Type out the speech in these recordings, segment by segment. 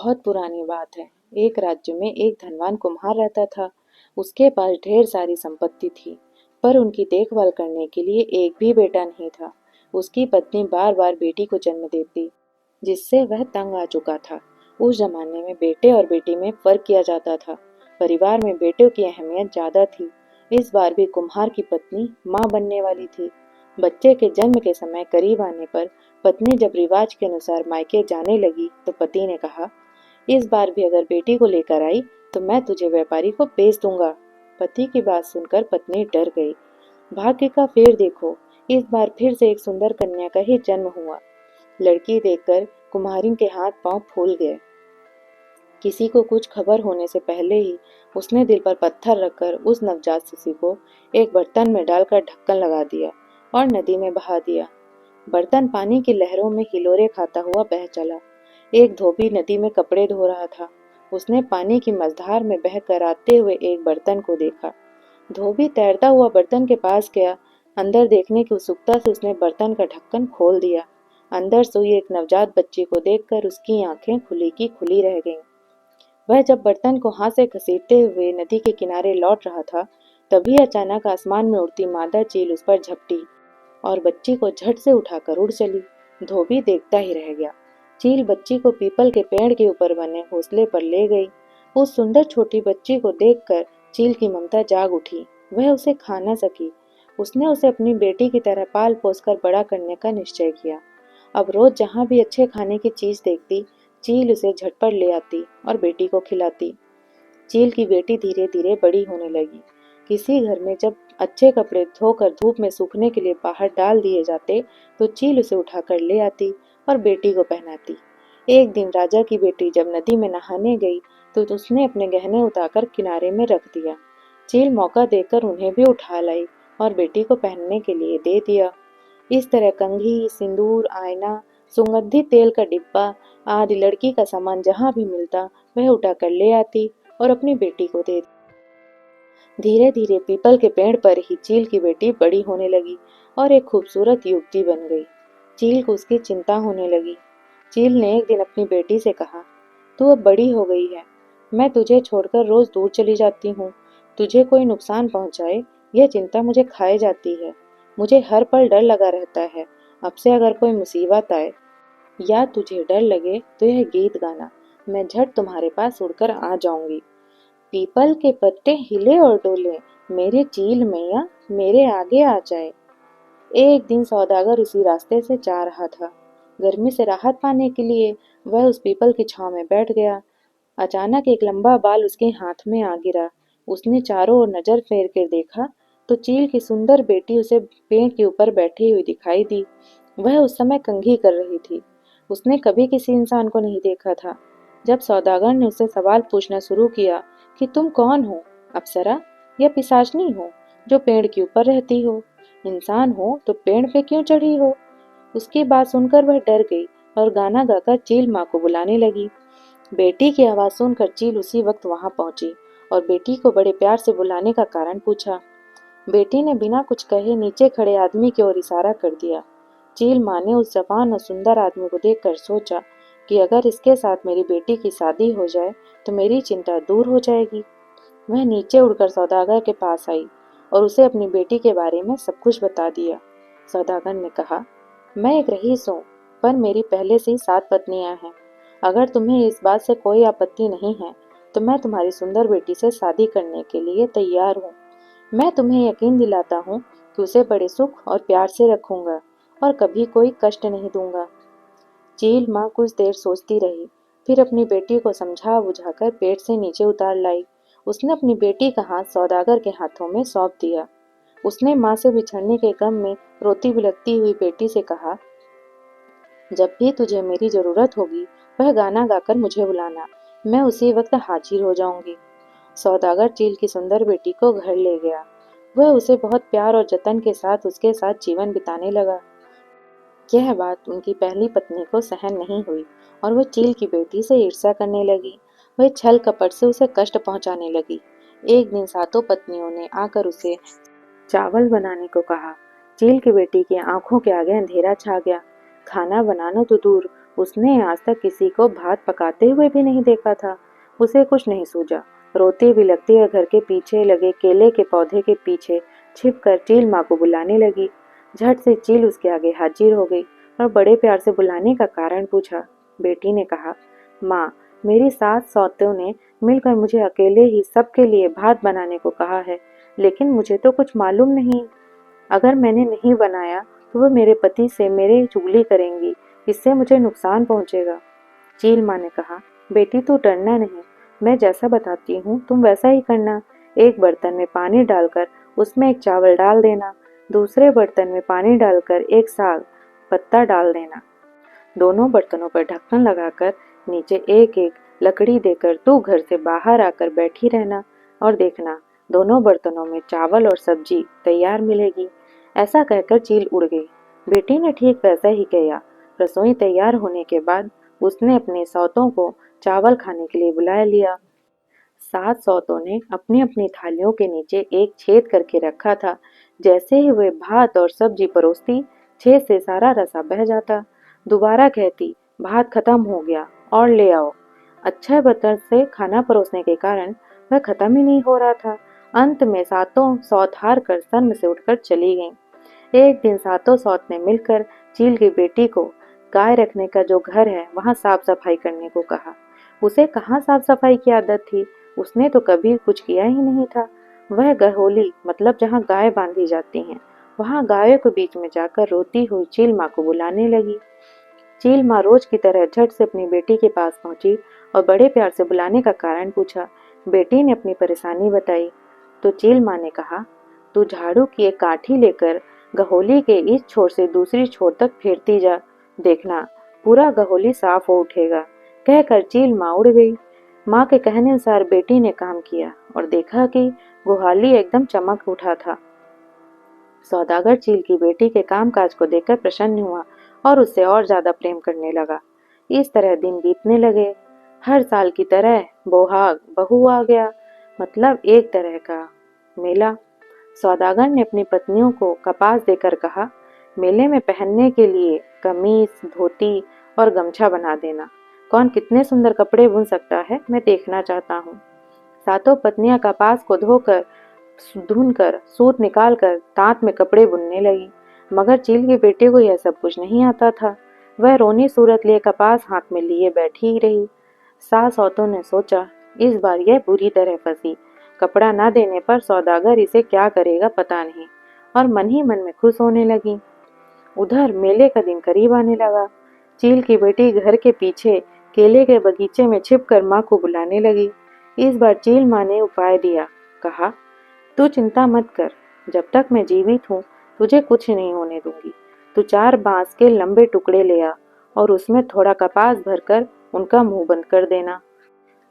बहुत पुरानी बात है। एक राज्य में एक धनवान कुम्हार रहता था। उसके पास ढेर सारी संपत्ति थी, पर उनकी देखभाल करने के लिए एक भी बेटा नहीं था। उसकी पत्नी बार बार बेटी को जन्म देती, जिससे वह तंग आ चुका था। उस जमाने में बेटे और बेटी में फर्क किया जाता था। परिवार में बेटों की अहमियत ज्यादा थी। इस बार भी कुम्हार की पत्नी माँ बनने वाली थी। बच्चे के जन्म के समय करीब आने पर पत्नी जब रिवाज के अनुसार मायके जाने लगी तो पति ने कहा, इस बार भी अगर बेटी को लेकर आई तो मैं तुझे व्यापारी को बेच दूंगा। पति की बात सुनकर पत्नी डर गई। भाग्य का फेर देखो, इस बार फिर से एक सुंदर कन्या का ही जन्म हुआ। लड़की देखकर कुम्हारिन के हाथ पांव फूल गए। किसी को कुछ खबर होने से पहले ही उसने दिल पर पत्थर रखकर उस नवजात शिशु को एक बर्तन में डालकर ढक्कन लगा दिया और नदी में बहा दिया। बर्तन पानी की लहरों में हिलोरे खाता हुआ बह चला। एक धोबी नदी में कपड़े धो रहा था। उसने पानी की मझधार में बह कर आते हुए एक बर्तन को देखा। धोबी तैरता हुआ बर्तन के पास गया। अंदर देखने की उत्सुकता से उसने बर्तन का ढक्कन खोल दिया। अंदर सोई एक नवजात बच्ची को देखकर उसकी आंखें खुली की खुली रह गईं। वह जब बर्तन को हाथ से घसीटते हुए नदी के किनारे लौट रहा था, तभी अचानक आसमान में उड़ती मादा चील उस पर झपटी और बच्ची को झट से उठाकर उड़ चली। धोबी देखता ही रह गया। चील बच्ची को पीपल के पेड़ के ऊपर बने घोंसले पर ले गई। उस सुंदर छोटी बच्ची को देखकर चील की ममता जाग उठी। वह उसे खा न सकी। उसने उसे अपनी बेटी की तरह पाल पोस कर बड़ा करने का निश्चय किया। अब रोज जहाँ भी अच्छे खाने की चीज देखती, चील उसे झटपट ले आती और बेटी को खिलाती। चील की बेटी धीरे धीरे बड़ी होने लगी। किसी घर में जब अच्छे कपड़े धोकर धूप में सूखने के लिए बाहर डाल दिए जाते तो चील उसे उठाकर ले आती और बेटी को पहनाती। एक दिन राजा की बेटी जब नदी में नहाने गई तो उसने अपने गहने उतारकर किनारे में रख दिया। चील मौका देकर उन्हें भी उठा लाई और बेटी को पहनने के लिए दे दिया। इस तरह कंघी, सिंदूर, आईना, सुगंधित तेल का डिब्बा आदि लड़की का सामान जहाँ भी मिलता वह उठाकर ले आती और अपनी बेटी को दे दी। धीरे धीरे पीपल के पेड़ पर ही चील की बेटी बड़ी होने लगी और एक खूबसूरत युवती बन गई। चील को उसकी चिंता होने लगी। चील ने एक दिन अपनी बेटी से कहा, तू अब बड़ी हो गई है। मैं तुझे छोड़कर रोज दूर चली जाती हूँ। तुझे कोई नुकसान पहुंचाए यह चिंता मुझे खाए जाती है। मुझे हर पल डर लगा रहता है। अब से अगर कोई मुसीबत आए या तुझे डर लगे तो यह गीत गाना, मैं झट तुम्हारे पास उड़कर आ जाऊंगी। पीपल के पत्ते हिले और डोले, मेरे चील मैया मेरे आगे आ जाए। एक दिन सौदागर उसी रास्ते से जा रहा था। गर्मी से राहत पाने के लिए वह उस पीपल की छांव में बैठ गया। अचानक एक लंबा बाल उसके हाथ में आ गिरा। उसने चारों ओर नजर फेर कर देखा तो चील की सुंदर बेटी उसे पेड़ के ऊपर बैठी हुई दिखाई दी। वह उस समय कंघी कर रही थी। उसने कभी किसी इंसान को नहीं देखा था। जब सौदागर ने उससे सवाल पूछना शुरू किया कि तुम कौन हो, अप्सरा या पिशाचनी हो जो पेड़ के ऊपर रहती हो? इंसान हो तो पेड़ पे क्यों चढ़ी हो? उसकी बात सुनकर वह डर गई और गाना गाकर चील माँ को बुलाने लगी। बेटी की आवाज सुनकर चील उसी वक्त वहां पहुंची और बेटी को बड़े प्यार से बुलाने का कारण पूछा। बेटी ने बिना कुछ कहे नीचे खड़े आदमी की ओर इशारा कर दिया। चील माँ ने उस जवान और सुंदर आदमी को देखकर सोचा कि अगर इसके साथ मेरी बेटी की शादी हो जाए तो मेरी चिंता दूर हो जाएगी। वह नीचे उड़कर सौदागर के पास आई और उसे अपनी बेटी के बारे में सब कुछ बता दिया। सौदागर ने कहा, मैं एक रईस हूँ, पर मेरी पहले से ही 7 पत्नियां हैं। अगर तुम्हें इस बात से कोई आपत्ति नहीं है तो मैं तुम्हारी सुंदर बेटी से शादी करने के लिए तैयार हूँ। मैं तुम्हें यकीन दिलाता हूँ कि उसे बड़े सुख और प्यार से रखूंगा और कभी कोई कष्ट नहीं दूंगा। चील माँ कुछ देर सोचती रही, फिर अपनी बेटी को समझा बुझाकर पेड़ से नीचे उतार लाई। उसने अपनी बेटी का हाथ सौदागर के हाथों में सौंप दिया। उसने माँ से बिछड़ने के गम में रोती बिलखती हुई बेटी से कहा, जब भी तुझे मेरी जरूरत होगी वह गाना गाकर मुझे बुलाना, मैं उसी वक्त हाजिर हो जाऊंगी। सौदागर चील की सुंदर बेटी को घर ले गया। वह उसे बहुत प्यार और जतन के साथ उसके साथ जीवन बिताने लगा। यह बात उनकी पहली पत्नी को सहन नहीं हुई और वह चील की बेटी से ईर्ष्या करने लगी। वह छल कपट से उसे कष्ट पहुंचाने लगी। एक दिन सातों पत्नियों ने आकर उसे चावल बनाने को कहा। चील की बेटी की आंखों के आगे अंधेरा छा गया। खाना बनाना तो दूर, उसने आज तक किसी को भात पकाते हुए भी नहीं देखा था। उसे कुछ नहीं सूझा। रोती बिलखती है घर के पीछे लगे केले के पौधे के पीछे छिपकर चील माँ को बुलाने लगी। झट से चील उसके आगे हाजिर हो गई और बड़े प्यार से बुलाने का कारण पूछा। बेटी ने कहा, माँ, मेरी सास सौतों ने मिलकर मुझे अकेले ही सबके लिए भात बनाने को कहा है, लेकिन मुझे तो कुछ मालूम नहीं। अगर मैंने नहीं बनाया तो वो मेरे पति से मेरी चुगली करेंगी, इससे मुझे नुकसान पहुंचेगा। चील माँ ने कहा, बेटी तू डरना नहीं, मैं जैसा बताती हूँ तुम वैसा ही करना। एक बर्तन में पानी डालकर उसमें एक चावल डाल देना, दूसरे बर्तन में पानी डालकर एक साग पत्ता डाल देना। दोनों बर्तनों पर ढक्कन लगाकर नीचे एक एक लकड़ी देकर तू घर से बाहर आकर बैठी रहना और देखना दोनों बर्तनों में चावल और सब्जी तैयार मिलेगी। ऐसा कहकर चील उड़ गई। बेटी ने ठीक वैसा ही किया। रसोई तैयार होने के बाद उसने अपने सौतों को चावल खाने के लिए बुला लिया। सात सौतों ने अपनी अपनी थालियों के नीचे एक छेद करके रखा था। जैसे ही वे भात और सब्जी परोसती, छेद से सारा रसा बह जाता। दोबारा कहती, भात खत्म हो गया और ले आओ। अच्छे बर्तन से खाना परोसने के कारण वह खत्म ही नहीं हो रहा था। अंत में सातों सौत हार कर शर्म से उठकर चली गईं। एक दिन सातों सौत ने मिलकर चील की बेटी को गाय रखने का जो घर है वहां साफ सफाई करने को कहा। उसे कहाँ साफ सफाई की आदत थी, उसने तो कभी कुछ किया ही नहीं था। वह गहोली मतलब जहाँ गाय बांधी जाती हैं, वहां गायों के बीच में जाकर रोती हुई चील माँ को बुलाने लगी। चील माँ रोज की तरह झट से अपनी बेटी के पास पहुंची और बड़े प्यार से बुलाने का कारण पूछा। बेटी ने अपनी परेशानी बताई तो चील माँ ने कहा, तू झाड़ू की एक काठी लेकर गहोली के इस छोर से दूसरी छोर तक फेरती जा, देखना पूरा गहोली साफ हो उठेगा। कहकर चील माँ उड़ गई। माँ के कहने अनुसार बेटी ने काम किया और देखा कि गुहाली एकदम चमक उठा था। सौदागर चील की बेटी के कामकाज को देखकर प्रसन्न हुआ और उससे और ज्यादा प्रेम करने लगा। इस तरह दिन बीतने लगे। हर साल की तरह बोहाग बहू आ गया, मतलब एक तरह का मेला। सौदागर ने अपनी पत्नियों को कपास देकर कहा, मेले में पहनने के लिए कमीज, धोती और गमछा बना देना। कौन कितने सुंदर कपड़े बुन सकता है, मैं देखना चाहता हूँ। सातों पत्नियां कपास को धोकर धुनकर सूत निकालकर तांत में कपड़े बुनने लगी। मगर चील की बेटी को यह सब कुछ नहीं आता था। वह रोनी सूरत लिए कपास हाथ में लिए बैठी ही रही। सास औरतों ने सोचा, इस बार यह बुरी तरह फंसी। कपड़ा न देने पर सौदागर इसे क्या करेगा पता नहीं, और मन ही मन में खुश होने लगी। उधर मेले का दिन करीब आने लगा। चील की बेटी घर के पीछे केले के बगीचे में छिपकर माँ को बुलाने लगी। इस बार चील माँ ने उपाय दिया। कहा, तू चिंता मत कर, जब तक मैं जीवित हूँ तुझे कुछ नहीं होने दूंगी। तू 4 बांस के लंबे टुकड़े ले आ और उसमें थोड़ा कपास भरकर उनका मुंह बंद कर देना।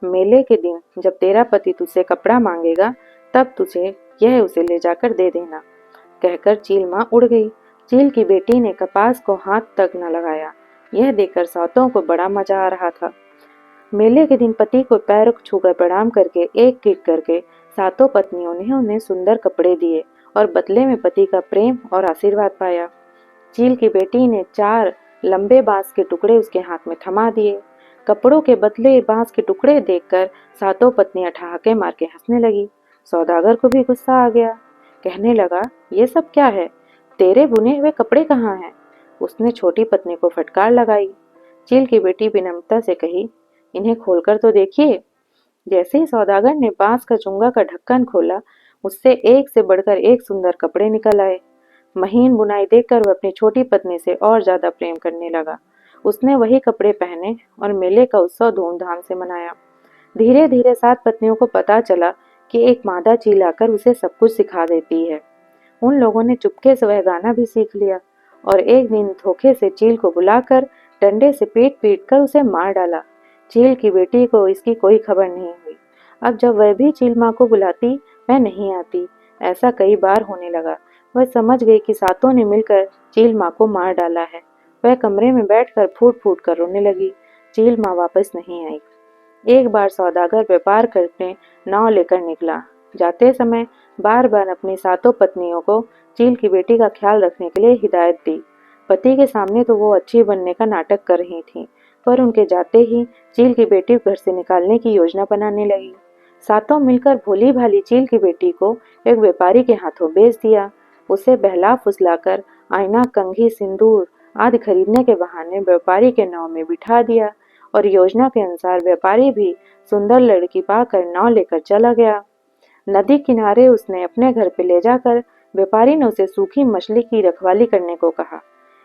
मेले के दिन जब तेरा पति तुझसे कपड़ा मांगेगा तब तुझे यह उसे ले जाकर दे देना। कहकर चील माँ उड़ गई। चील की बेटी ने कपास को हाथ तक न लगाया। यह देखकर सौतों को बड़ा मजा आ रहा था। मेले के दिन पति को पैर छूकर प्रणाम करके एक एक करके सातों पत्नियों ने उन्हें सुंदर कपड़े दिए और बदले में पति का प्रेम और आशीर्वाद पाया। चील की बेटी ने 4 लंबे बांस के टुकड़े उसके हाथ में थमा दिए। कपड़ों के बदले बांस के टुकड़े देखकर सातों पत्नियां ठहाके मार के हंसने लगी। सौदागर को भी गुस्सा आ गया। कहने लगा, ये सब क्या है? तेरे बुने हुए कपड़े कहाँ हैं? उसने छोटी पत्नी को फटकार लगाई। चील की बेटी विनम्रता से कही, इन्हें खोलकर तो देखिए। जैसे ही सौदागर ने बांस का चुंगा का ढक्कन खोला, उससे एक से बढ़कर एक सुंदर कपड़े निकल आए। महीन बुनाई देखकर वह अपनी छोटी पत्नी से और ज्यादा प्रेम करने लगा। उसने वही कपड़े पहने और मेले का उत्सव धूमधाम से मनाया। धीरे धीरे 7 पत्नियों को पता चला कि एक मादा चील आकर उसे सब कुछ सिखा देती है। उन लोगों ने चुपके से वह गाना भी सीख लिया और एक दिन धोखे से चील को बुलाकर डंडे से पीट पीट कर उसे मार डाला। चील की बेटी को इसकी कोई खबर नहीं हुई। अब जब वह भी चील माँ को बुलाती, वह नहीं आती। ऐसा कई बार होने लगा। वह समझ गई कि सातों ने मिलकर चील माँ को मार डाला है। वह कमरे में बैठकर फूट फूट कर रोने लगी। चील माँ वापस नहीं आई। एक बार सौदागर व्यापार करने नाव लेकर निकला। जाते समय बार बार अपनी सातों पत्नियों को चील की बेटी का ख्याल रखने के लिए हिदायत दी। पति के सामने तो वो अच्छी बनने का नाटक कर रही थी, पर उनके जाते ही चील की बेटी घर से निकालने की योजना बनाने लगी। सातों मिलकर भोली भाली चील की बेटी को एक व्यापारी के हाथों बेच दिया। उसे बहला फुसलाकर आईना, कंघी, सिंदूर आदि खरीदने के बहाने व्यापारी के नाव में बिठा दिया और योजना के अनुसार व्यापारी भी सुंदर लड़की पाकर नाव लेकर चला गया। नदी किनारे उसने अपने घर पे ले जाकर व्यापारी ने उसे सूखी मछली की रखवाली करने को कहा।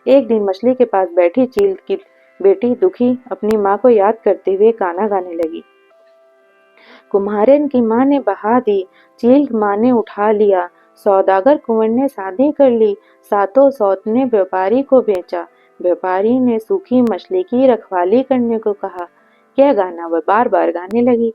एक दिन मछली के पास बैठी चील की बेटी दुखी अपनी माँ को याद करते हुए गाना गाने लगी। कुम्हारन की माँ ने बहा दी, चील माँ ने उठा लिया, सौदागर कुंवर ने शादी कर ली, सातों सौत ने व्यापारी को बेचा, व्यापारी ने सूखी मछली की रखवाली करने को कहा। यह गाना वह बार बार गाने लगी।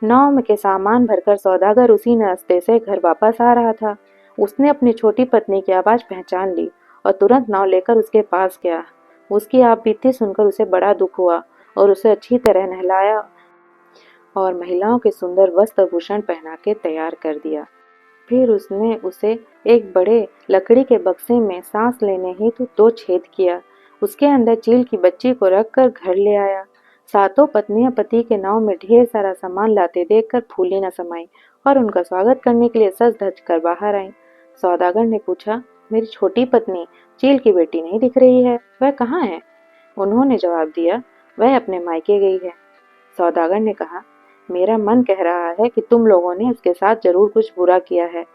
नाव में के सामान भरकर सौदागर उसी रास्ते से घर वापस आ रहा था। उसने अपनी छोटी पत्नी की आवाज पहचान ली और तुरंत नाव लेकर उसके पास गया। उसकी आप बीती सुनकर उसे बड़ा दुख हुआ और उसे अच्छी तरह नहलाया और महिलाओं के सुंदर वस्त्र भूषण पहना के तैयार कर दिया। फिर उसने उसे एक बड़े लकड़ी के बक्से में सांस लेने हेतु 2 छेद किया। उसके अंदर चील की बच्ची को रखकर घर ले आया। सातों पत्नियां पति के नाव में ढेर सारा सामान लाते देखकर फूली न समाई और उनका स्वागत करने के लिए सज धज कर बाहर आईं। सौदागर ने पूछा, मेरी छोटी पत्नी चील की बेटी नहीं दिख रही है, वह कहाँ है? उन्होंने जवाब दिया, वह अपने मायके गई है। सौदागर ने कहा, मेरा मन कह रहा है कि तुम लोगों ने उसके साथ जरूर कुछ बुरा किया है।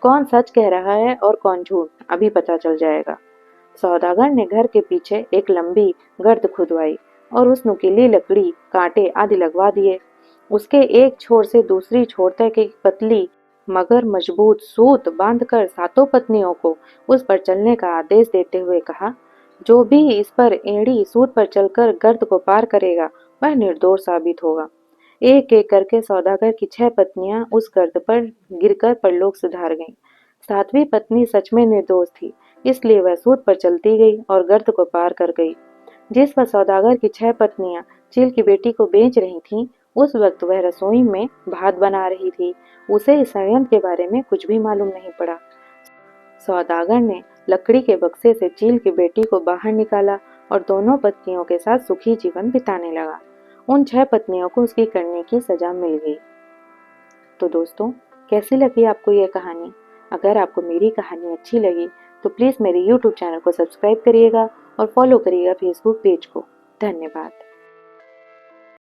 कौन सच कह रहा है और कौन झूठ, अभी पता चल जाएगा। सौदागर ने घर के पीछे एक लंबी गर्त खुदवाई और उस नुकीली लकड़ी, कांटे आदि लगवा दिए। उसके एक छोर से दूसरी छोर तक एक पतली मगर मजबूत सूत बांधकर सातों पत्नियों को उस पर चलने का आदेश देते हुए कहा, जो भी इस पर एड़ी सूत पर चलकर गर्त को पार करेगा वह निर्दोष साबित होगा। एक एक करके सौदागर की 6 पत्नियां उस गर्त पर गिरकर परलोक सिधार गईं। 7वीं पत्नी सच में निर्दोष थी, इसलिए वह सूत पर चलती गई और गर्त को पार कर गई। जिस पर सौदागर की 6 पत्नियां चील की बेटी को बेच रही थीं, उस वक्त वह रसोई में भात बना रही थी। उसे इस षड्यंत्र के बारे में कुछ भी मालूम नहीं पड़ा। सौदागर ने लकड़ी के बक्से से चील की बेटी को बाहर निकाला और दोनों पत्नियों के साथ सुखी जीवन बिताने लगा। उन 6 पत्नियों को उसकी करने की सजा मिल गई। तो दोस्तों, कैसी लगी आपको यह कहानी? अगर आपको मेरी कहानी अच्छी लगी तो प्लीज़ मेरे YouTube चैनल को सब्सक्राइब करिएगा और फॉलो करिएगा फेसबुक पेज को। धन्यवाद।